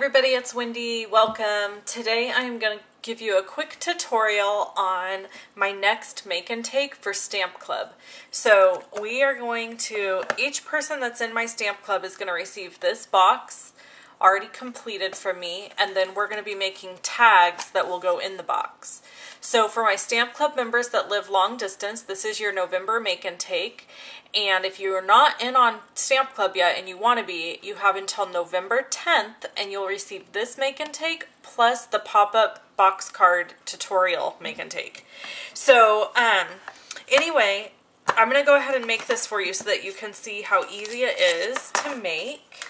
everybody, it's Wendy. Welcome. Today I'm going to give you a quick tutorial on my next make and take for Stamp Club. So we are going to, each person that's in my Stamp Club is going to receive this box already completed from me, and then we're going to be making tags that will go in the box. So for my Stamp Club members that live long distance, this is your November make and take. And if you're not in on Stamp Club yet and you want to be, you have until November 10th and you'll receive this make and take plus the pop-up box card tutorial make and take. So anyway, I'm going to go ahead and make this for you so that you can see how easy it is to make.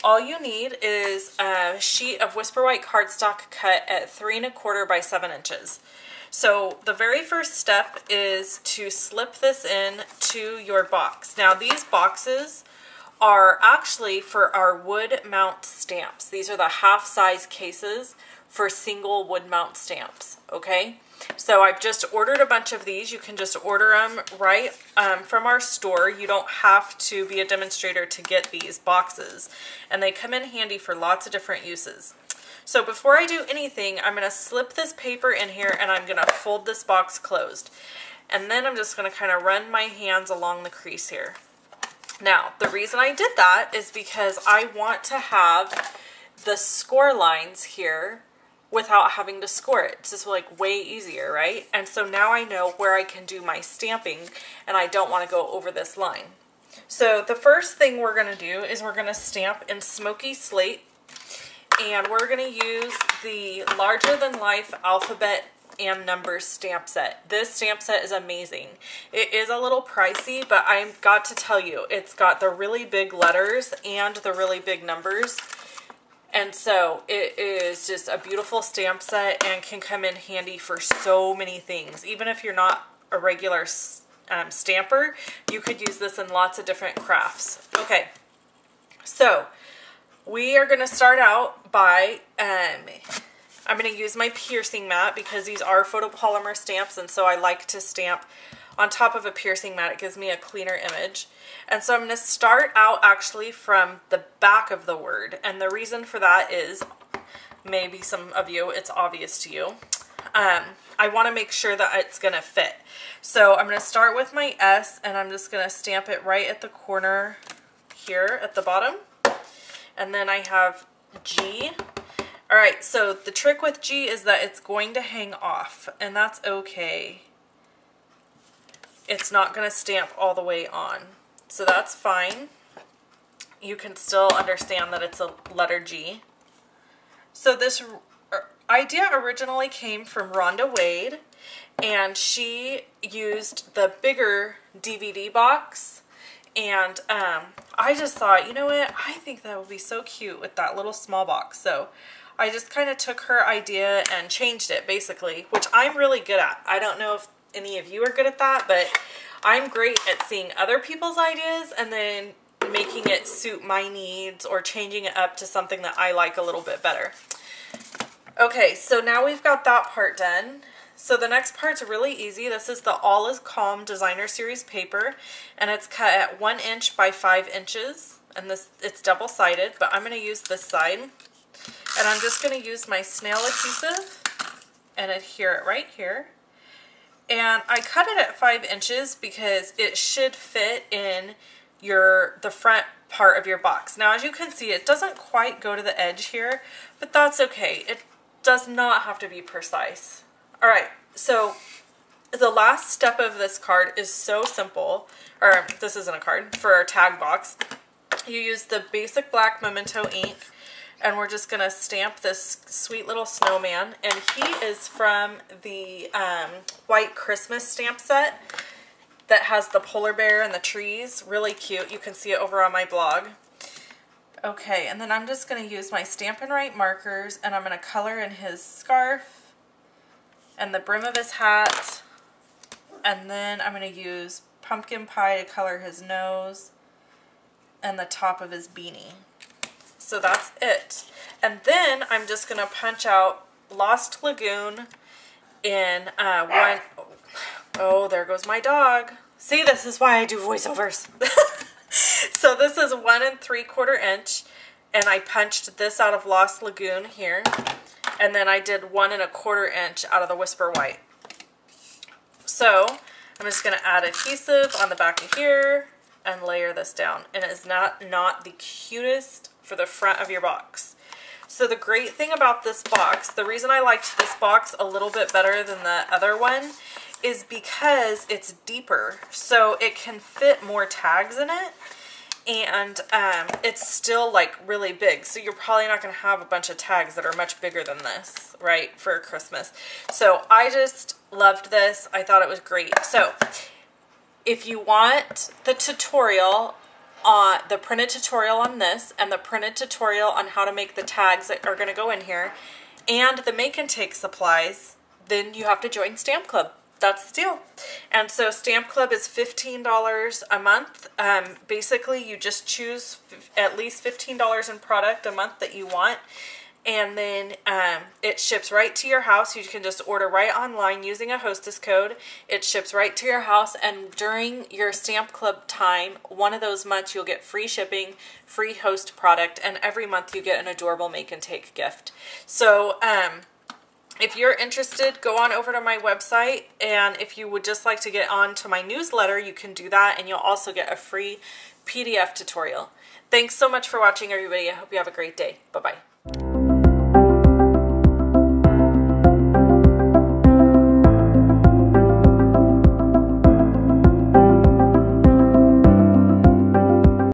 All you need is a sheet of Whisper White cardstock cut at 3 1/4 by 7 inches. So the very first step is to slip this in to your box. Now these boxes are actually for our wood mount stamps. These are the half-size cases for single wood mount stamps, okay? So I've just ordered a bunch of these. You can just order them right from our store. You don't have to be a demonstrator to get these boxes. And they come in handy for lots of different uses. So before I do anything, I'm going to slip this paper in here and I'm going to fold this box closed. And then I'm just going to kind of run my hands along the crease here. Now, the reason I did that is because I want to have the score lines here without having to score it. It's just like way easier, right? And so now I know where I can do my stamping and I don't want to go over this line. So the first thing we're going to do is we're going to stamp in Smoky Slate, and we're going to use the larger than life alphabet and numbers stamp set. This stamp set is amazing. It is a little pricey, but I've got to tell you, it's got the really big letters and the really big numbers. And so it is just a beautiful stamp set and can come in handy for so many things. Even if you're not a regular stamper, you could use this in lots of different crafts. Okay, so we are going to start out by, I'm going to use my piercing mat because these are photopolymer stamps, and so I like to stamp on top of a piercing mat. It gives me a cleaner image. And so I'm going to start out actually from the back of the word. And the reason for that is, maybe some of you, it's obvious to you. I want to make sure that it's going to fit. So I'm going to start with my S and I'm just going to stamp it right at the corner here at the bottom. And then I have G. All right, so the trick with G is that it's going to hang off, and that's okay. It's not going to stamp all the way on. So that's fine. You can still understand that it's a letter G. So this idea originally came from Rhonda Wade, and she used the bigger DVD box, and I just thought, you know what, I think that would be so cute with that little small box. So I just kind of took her idea and changed it basically, which I'm really good at. I don't know if any of you are good at that, but I'm great at seeing other people's ideas and then making it suit my needs or changing it up to something that I like a little bit better. Okay, so now we've got that part done. So the next part's really easy. This is the All Is Calm Designer Series paper, and it's cut at 1 inch by 5 inches, and it's double-sided, but I'm going to use this side. And I'm just going to use my snail adhesive and adhere it right here. And I cut it at 5 inches because it should fit in the front part of your box. Now, as you can see, it doesn't quite go to the edge here, but that's okay. It does not have to be precise. All right, so the last step of this card is so simple, or this isn't a card, for our tag box. You use the basic black Memento ink, and we're just going to stamp this sweet little snowman. And he is from the White Christmas stamp set that has the polar bear and the trees. Really cute. You can see it over on my blog. Okay, and then I'm just going to use my Stampin' Write markers, and I'm going to color in his scarf and the brim of his hat. And then I'm going to use pumpkin pie to color his nose and the top of his beanie. So that's it. And then I'm just going to punch out Lost Lagoon in one... Oh, there goes my dog. See, this is why I do voiceovers. So this is 1 3/4 inch, and I punched this out of Lost Lagoon here, and then I did 1 1/4 inch out of the Whisper White. So I'm just going to add adhesive on the back of here and layer this down. And it is not the cutest for the front of your box. So the great thing about this box, the reason I liked this box a little bit better than the other one, is because it's deeper. So it can fit more tags in it. And it's still like really big, so you're probably not going to have a bunch of tags that are much bigger than this, right, for Christmas. So I just loved this. I thought it was great. So if you want the tutorial, the printed tutorial on this, and the printed tutorial on how to make the tags that are going to go in here, and the make and take supplies, then you have to join Stamp Club. That's the deal. And so Stamp Club is $15 a month. Basically, you just choose at least $15 in product a month that you want. And then it ships right to your house. You can just order right online using a hostess code. It ships right to your house. And during your Stamp Club time, one of those months you'll get free shipping, free host product, and every month you get an adorable make and take gift. So, if you're interested, go on over to my website, and if you would just like to get on to my newsletter, you can do that, and you'll also get a free PDF tutorial. Thanks so much for watching, everybody. I hope you have a great day. Bye-bye.